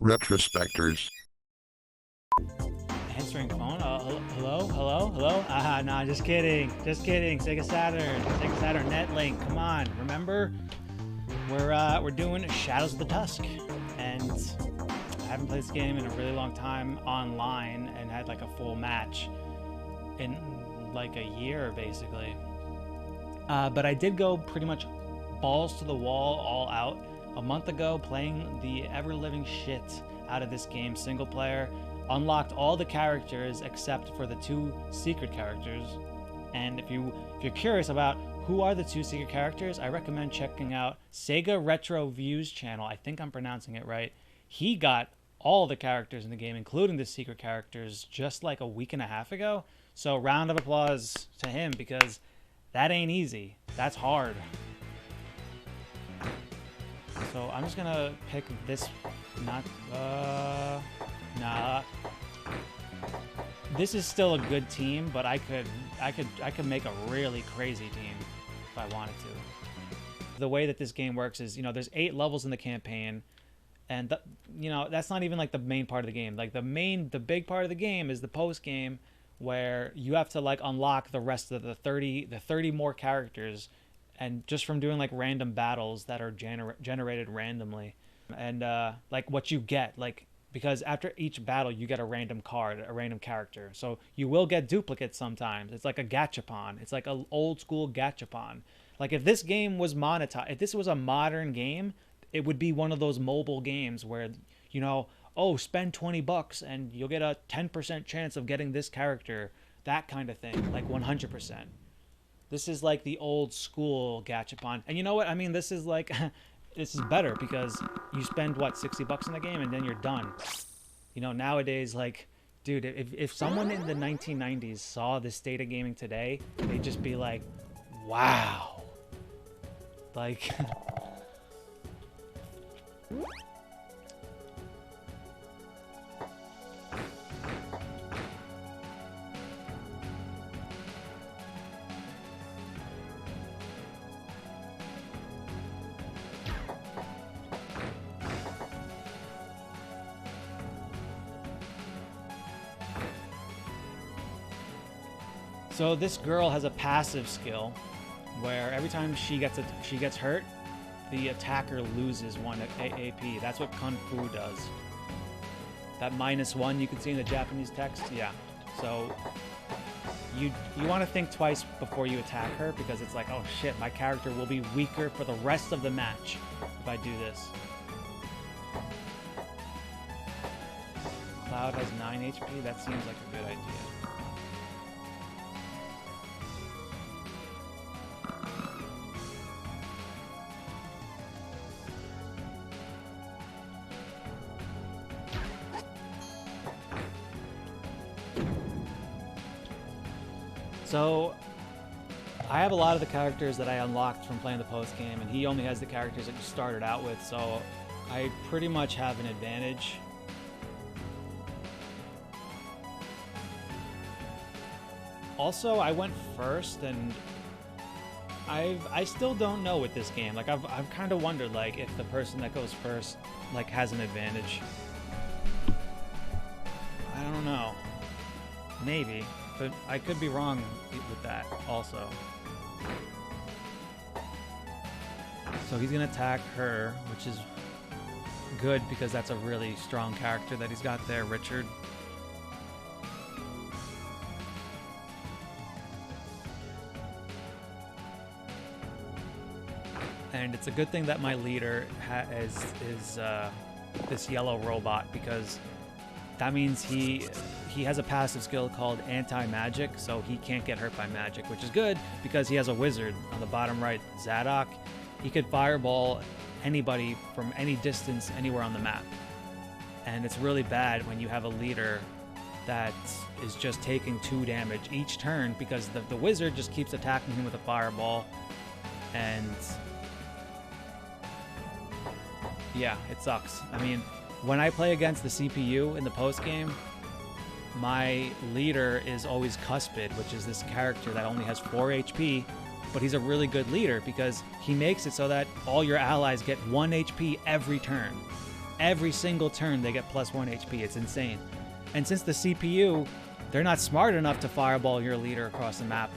Retrospectors. Answering phone. Hello. Nah, just kidding. Sega Saturn, Netlink. Come on, remember? We're doing Shadows of the Tusk, and I haven't played this game in a really long time online, and had like a full match in like a year basically. But I did go pretty much balls to the wall, all out, a month ago, playing the ever-living shit out of this game, single player. Unlocked all the characters except for the 2 secret characters. And if you're curious about who are the 2 secret characters, I recommend checking out Sega Retro Views channel. I think I'm pronouncing it right. He got all the characters in the game, including the secret characters, just like a week and a half ago. So round of applause to him, because that ain't easy. That's hard. So I'm just gonna pick this. Nah. This is still a good team, but I could make a really crazy team if I wanted to. The way that this game works is, there's 8 levels in the campaign, and that's not even like the main part of the game. Like the big part of the game is the post game, where you have to like unlock the rest of the 30 more characters, and just from doing like random battles that are generated randomly, and like what you get, like, because after each battle you get a random card, a random character, so you will get duplicates sometimes. It's like a gachapon. It's like an old school gachapon. Like if this game was monetized, if this was a modern game, it would be one of those mobile games where, oh, spend $20 and you'll get a 10% chance of getting this character, that kind of thing, like 100%. This is like the old school gachapon. And you know what? I mean, this is like, this is better because you spend, what, $60 in the game and then you're done. Nowadays, like, dude, if someone in the 1990s saw the state of gaming today, they'd just be like, wow. Like... So this girl has a passive skill where every time she gets hurt, the attacker loses 1 AP. That's what Kung Fu does. That -1 you can see in the Japanese text, yeah. So you want to think twice before you attack her, because it's like, oh shit, my character will be weaker for the rest of the match if I do this. Cloud has 9 HP. That seems like a good idea. So, I have a lot of the characters that I unlocked from playing the post game, and he only has the characters that you started out with, so I pretty much have an advantage. Also, I went first, and I still don't know with this game. Like, I've kind of wondered, like, if the person that goes first, like, has an advantage. I don't know. Maybe. But I could be wrong with that also. So he's going to attack her, which is good because that's a really strong character that he's got there, Richard. And it's a good thing that my leader is this yellow robot, because that means he has a passive skill called anti-magic, so he can't get hurt by magic, which is good because he has a wizard on the bottom right, Zadok. He could fireball anybody from any distance anywhere on the map. And it's really bad when you have a leader that is just taking 2 damage each turn, because the wizard just keeps attacking him with a fireball. And yeah, it sucks. I mean, when I play against the CPU in the post game, my leader is always Cuspid, which is this character that only has 4 HP, but he's a really good leader because he makes it so that all your allies get 1 HP every turn. Every single turn they get +1 HP. It's insane. And since the CPU, they're not smart enough to fireball your leader across the map.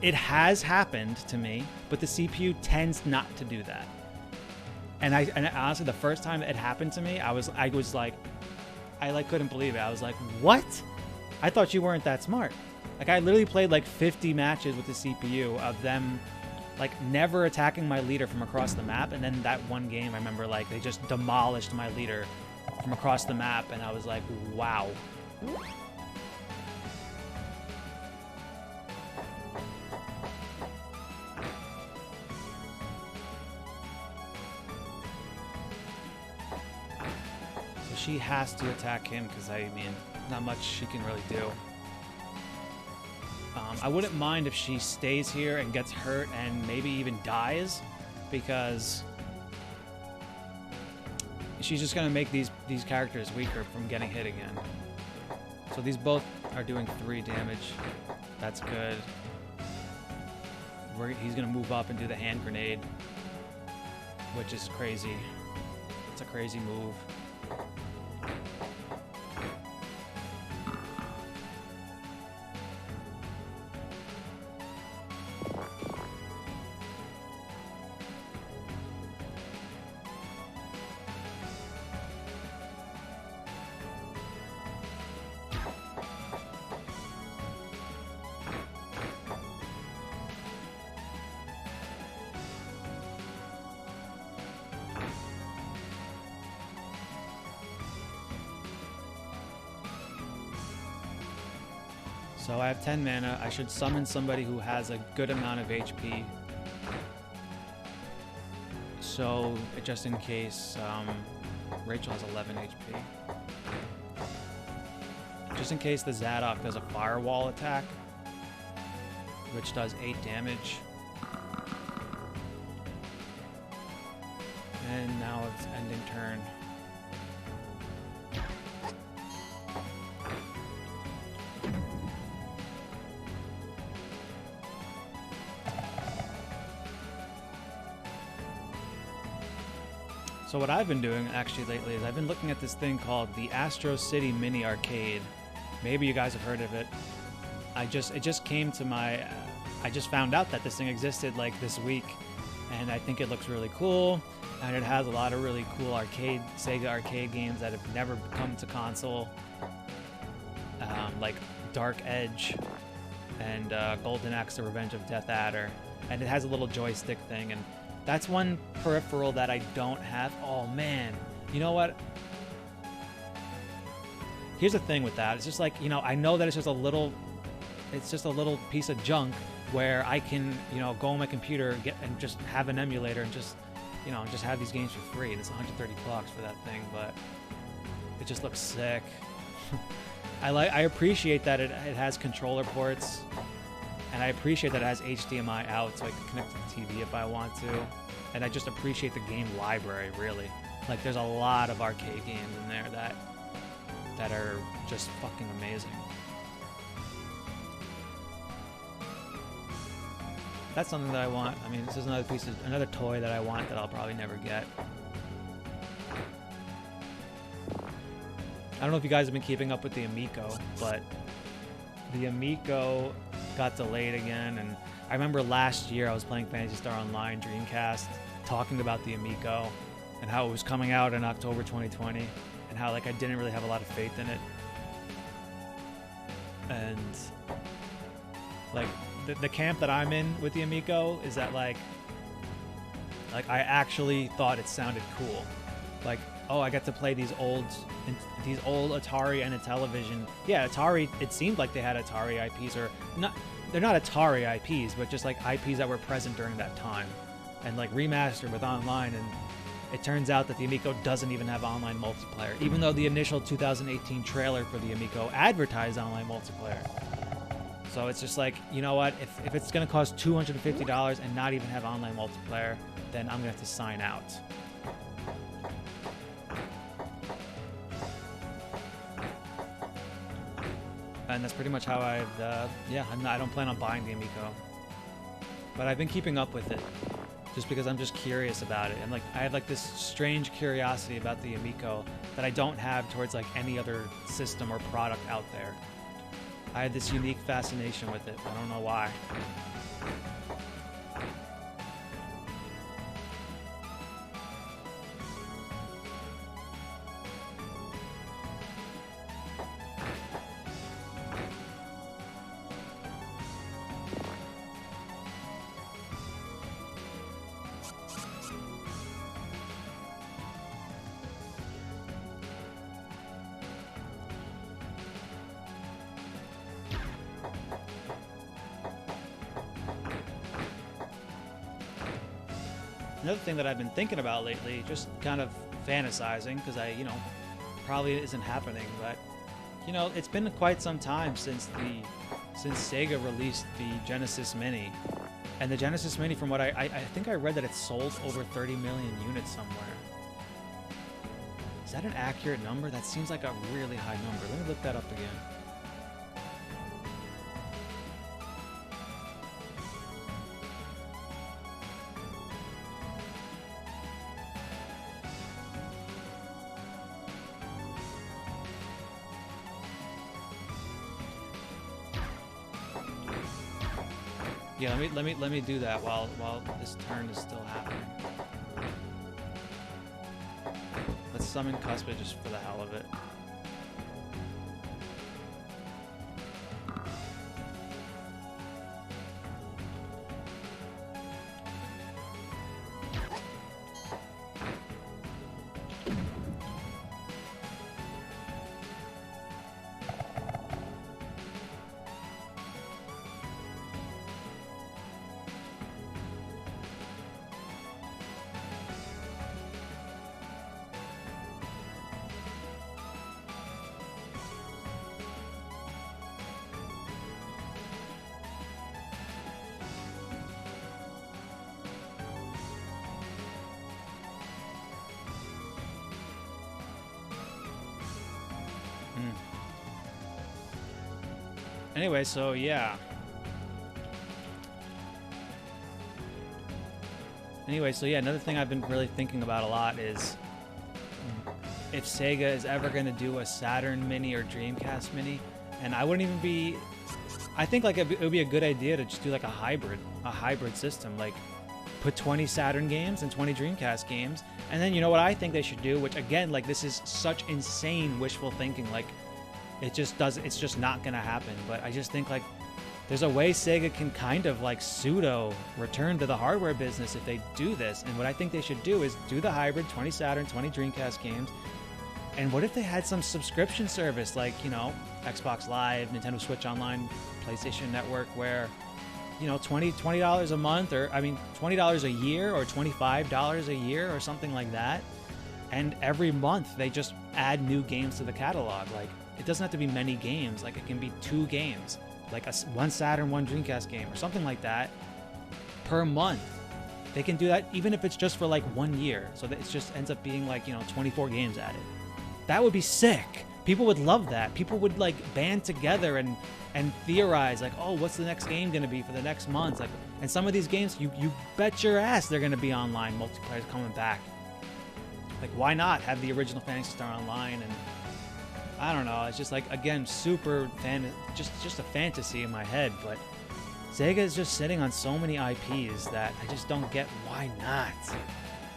It has happened to me, but the CPU tends not to do that. And honestly, the first time it happened to me, I couldn't believe it. I was like, what? I thought you weren't that smart. Like, I literally played like 50 matches with the CPU of them like never attacking my leader from across the map, and then that one game I remember like they just demolished my leader from across the map, and I was like, wow. So she has to attack him because, I mean, not much she can really do. I wouldn't mind if she stays here and gets hurt and maybe even dies, because she's just going to make these characters weaker from getting hit again. So these both are doing 3 damage. That's good. He's going to move up and do the hand grenade, which is crazy. It's a crazy move. So I have 10 mana. I should summon somebody who has a good amount of HP. So, just in case, Rachel has 11 HP. Just in case the Zadok does a firewall attack, which does 8 damage. And now it's ending turn. So what I've been doing actually lately is I've been looking at this thing called the Astro City Mini Arcade. Maybe you guys have heard of it. It just came to my, I just found out that this thing existed like this week, and I think it looks really cool, and it has a lot of really cool Sega arcade games that have never come to console, like Dark Edge and Golden Axe: The Revenge of Death Adder, and it has a little joystick thing, and that's one peripheral that I don't have. Oh man, you know what? Here's the thing with that. It's just like, you know, I know that it's just a little piece of junk where I can, you know, go on my computer and just have an emulator and just, you know, just have these games for free. And it's 130 bucks for that thing, but it just looks sick. I appreciate that it has controller ports. And I appreciate that it has HDMI out, so I can connect to the TV if I want to. And I just appreciate the game library, really. Like, there's a lot of arcade games in there that are just fucking amazing. That's something that I want. I mean, this is another toy that I want that I'll probably never get. I don't know if you guys have been keeping up with the Amico, but the Amico got delayed again, and I remember last year I was playing Phantasy Star Online Dreamcast, talking about the Amico and how it was coming out in October 2020, and how like I didn't really have a lot of faith in it. And like the camp that I'm in with the Amico is that like I actually thought it sounded cool. Like, oh, I get to play these old Atari and a television. Yeah, Atari, it seemed like they had Atari IPs, or not. They're not Atari IPs, but just like IPs that were present during that time, and like remastered with online. And it turns out that the Amico doesn't even have online multiplayer, even though the initial 2018 trailer for the Amico advertised online multiplayer. So it's just like, you know what? If it's gonna cost $250 and not even have online multiplayer, then I'm gonna have to sign out. And that's pretty much how I don't plan on buying the Amico. But I've been keeping up with it. just because I'm just curious about it. And like I have like this strange curiosity about the Amico that I don't have towards like any other system or product out there. I had this unique fascination with it. I don't know why. Another thing that I've been thinking about lately, just kind of fantasizing, because probably isn't happening, but, it's been quite some time since Sega released the Genesis Mini. And the Genesis Mini, from what I think I read that it sold over 30 million units somewhere. Is that an accurate number? That seems like a really high number. Let me look that up again. Yeah, let me do that while this turn is still happening. Let's summon Cuspid just for the hell of it. Anyway, so yeah. Another thing I've been really thinking about a lot is if Sega is ever going to do a Saturn Mini or Dreamcast Mini, and I wouldn't even be... I think like it would be a good idea to just do like a hybrid system, like put 20 Saturn games and 20 Dreamcast games, and then you know what I think they should do, which again, like this is such insane wishful thinking, like it's just not gonna happen, but I just think like there's a way Sega can kind of like pseudo return to the hardware business if they do this. And what I think they should do is do the hybrid 20 Saturn, 20 Dreamcast games. And what if they had some subscription service like, Xbox Live, Nintendo Switch Online, PlayStation Network, where, $20 a month, or $20 a year or $25 a year or something like that. And every month they just add new games to the catalog. Like, it doesn't have to be many games. Like, it can be 2 games, like one Saturn, one Dreamcast game or something like that per month. They can do that even if it's just for like 1 year. So that it just ends up being like, 24 games added. That would be sick. People would love that. People would like band together and theorize like, oh, what's the next game going to be for the next month? Like, and some of these games, you bet your ass they're going to be online. Multiplayer's coming back. Like, why not have the original Phantasy Star Online? And I don't know. It's just like, again, super just a fantasy in my head. But Sega is just sitting on so many IPs that I just don't get why not.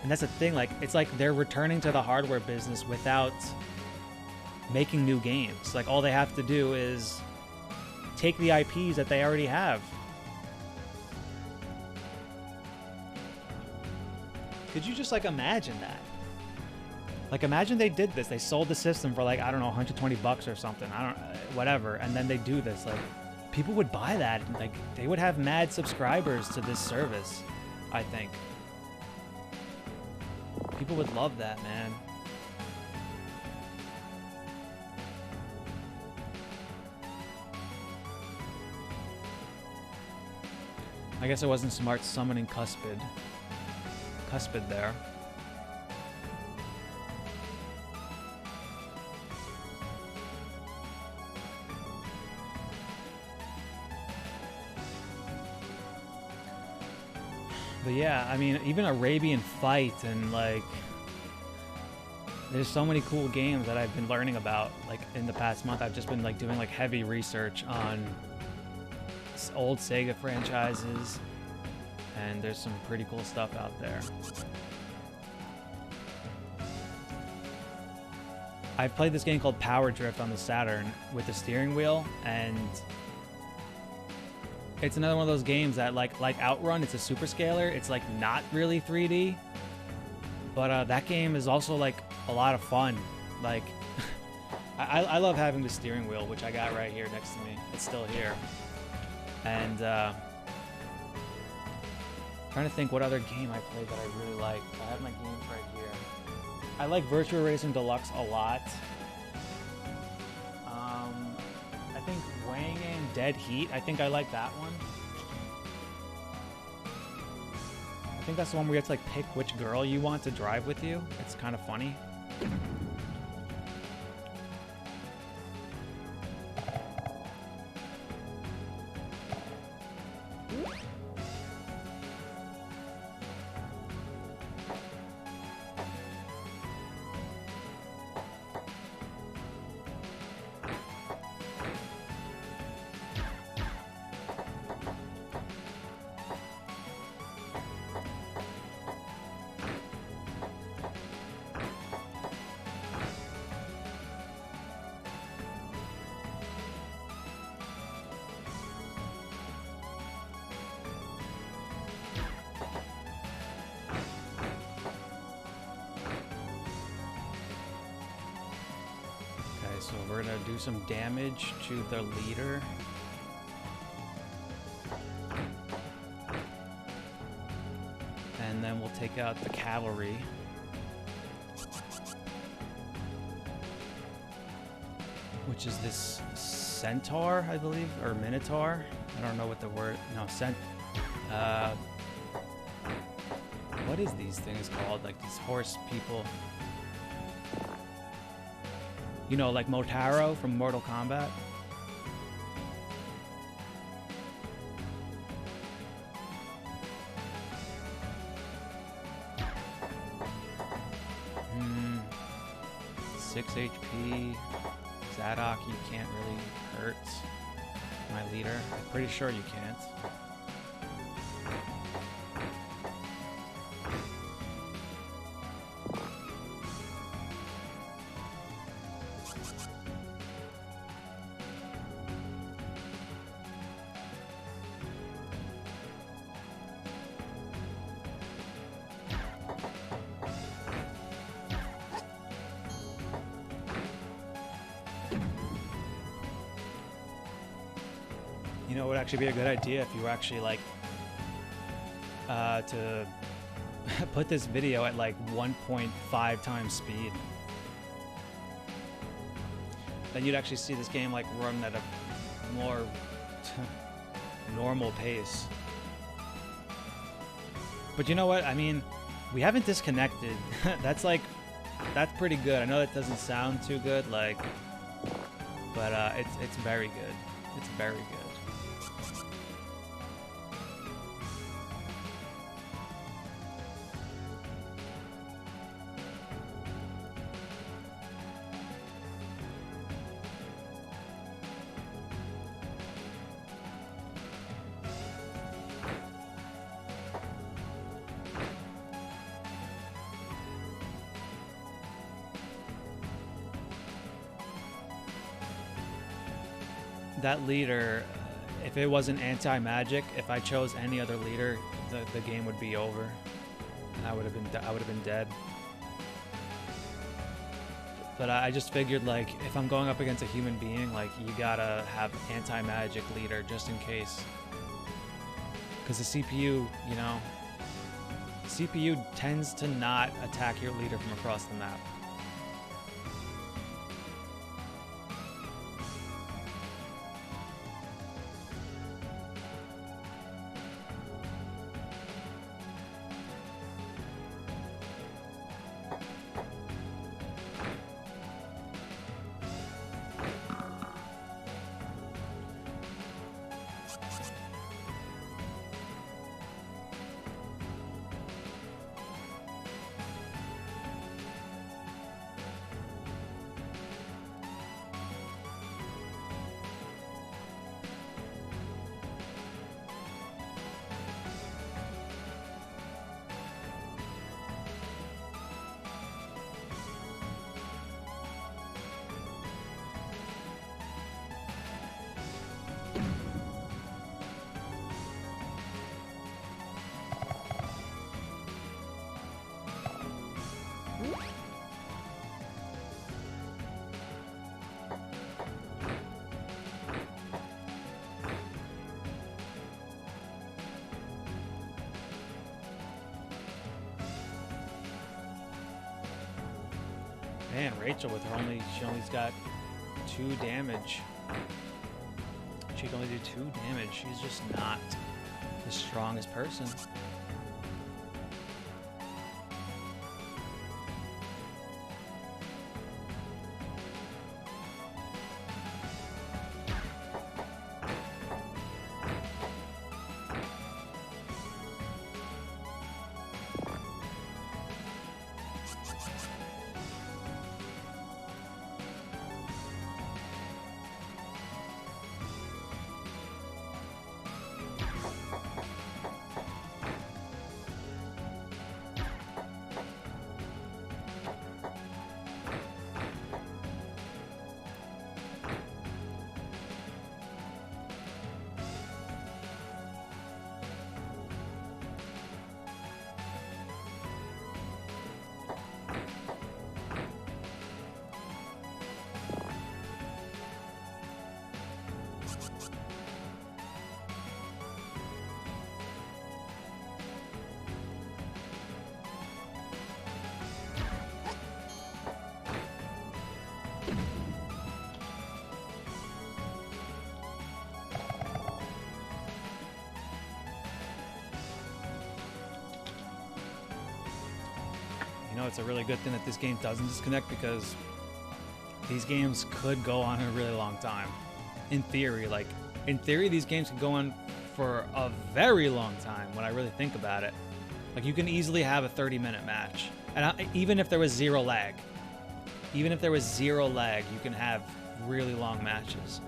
And that's the thing. Like, it's like they're returning to the hardware business without making new games. Like, all they have to do is take the IPs that they already have. Could you just like imagine that? Like, imagine they did this. They sold the system for like, I don't know, $120 or something. Whatever. And then they do this. Like, people would buy that. And, like, they would have mad subscribers to this service, I think. People would love that, man. I guess it wasn't smart summoning Cuspid there. But yeah, I mean, even Arabian Fight and like, there's so many cool games that I've been learning about. Like in the past month, I've just been like doing like heavy research on old Sega franchises, and there's some pretty cool stuff out there. I've played this game called Power Drift on the Saturn with the steering wheel, and it's another one of those games that like Outrun, it's a super scaler. It's like not really 3D, but that game is also like a lot of fun. Like I love having the steering wheel, which I got right here next to me. It's still here. And trying to think what other game I played that I really liked. I have my games right here. I like Virtua Racing Deluxe a lot. I think weighing in Dead Heat. I think I like that one. I think that's the one where you have to like pick which girl you want to drive with you. It's kind of funny. So we're gonna do some damage to the leader. And then we'll take out the cavalry. Which is this centaur, I believe, or minotaur. I don't know what the word, no, what is these things called? Like these horse people. You know, like Motaro from Mortal Kombat. Hmm. 6 HP. Zadok, you can't really hurt my leader. I'm pretty sure you can't. You know, it would actually be a good idea if you were actually like to put this video at like 1.5 times speed. Then you'd actually see this game like run at a more normal pace. But you know what? I mean, we haven't disconnected. That's pretty good. I know that doesn't sound too good, like, but it's very good. It's very good. That leader, if it wasn't anti-magic, if I chose any other leader, the game would be over. I would have been dead. But I just figured, like, if I'm going up against a human being, like, you gotta have anti-magic leader just in case. Because the CPU, you know, CPU tends to not attack your leader from across the map. Man, Rachel with her she only's got 2 damage. She can only do 2 damage. She's just not the strongest person. You know, it's a really good thing that this game doesn't disconnect, because these games could go on a really long time. In theory, these games can go on for a very long time when I really think about it. Like, you can easily have a 30-minute match. And even if there was zero lag, you can have really long matches.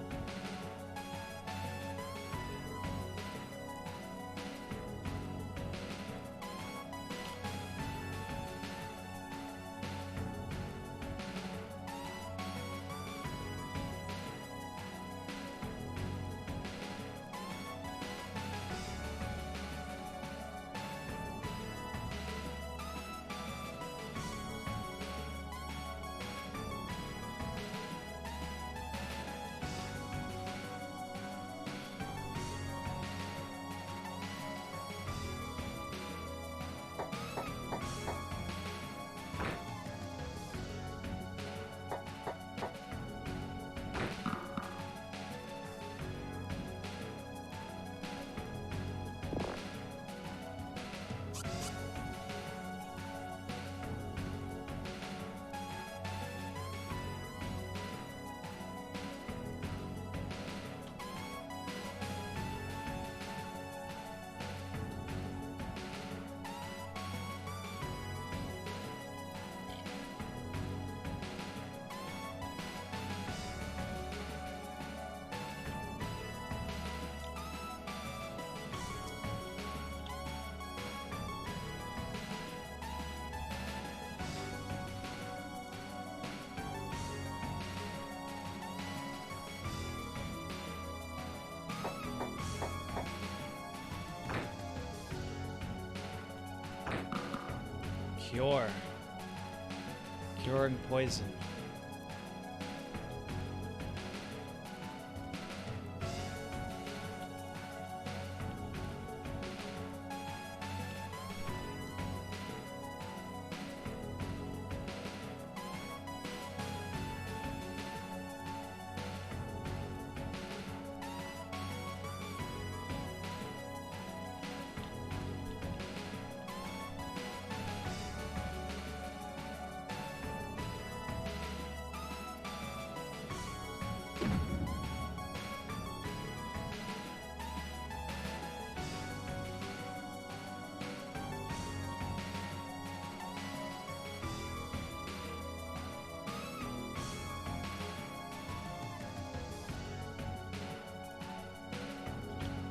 Curing poison.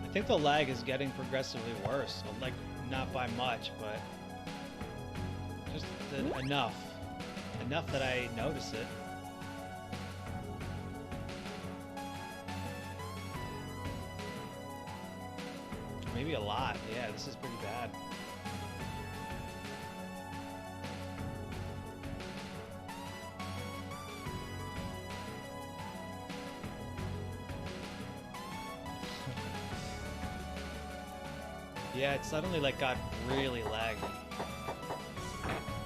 I think the lag is getting progressively worse. Like, not by much, but just enough that I notice it. Maybe a lot. Yeah, this is pretty bad. Yeah, it suddenly like got really laggy.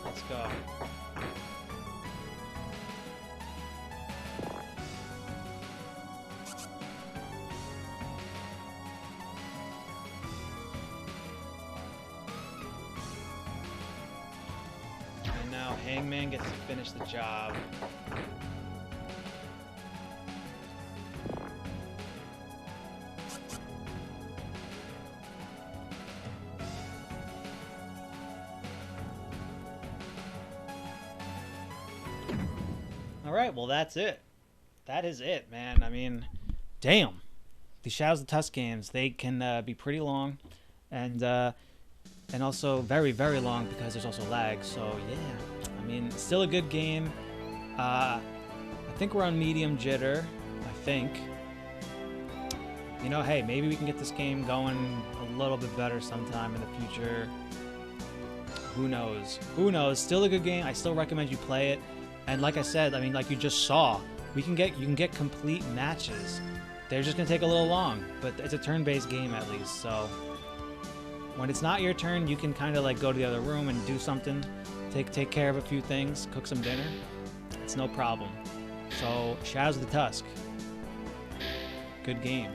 Let's go. Hangman gets to finish the job. All right, well, that's it. That is it, man. I mean, damn. The Shadows of the Tusk games, they can be pretty long, and also very, very long because there's also lag. So yeah, I mean, still a good game. I think we're on medium jitter. I think. You know, hey, maybe we can get this game going a little bit better sometime in the future. Who knows? Who knows? Still a good game. I still recommend you play it. And like I said, I mean, like you just saw, you can get complete matches. They're just gonna take a little long, but it's a turn-based game at least. So when it's not your turn, you can kind of like go to the other room and do something, take care of a few things, cook some dinner. It's no problem. So Shadows of the Tusk, good game.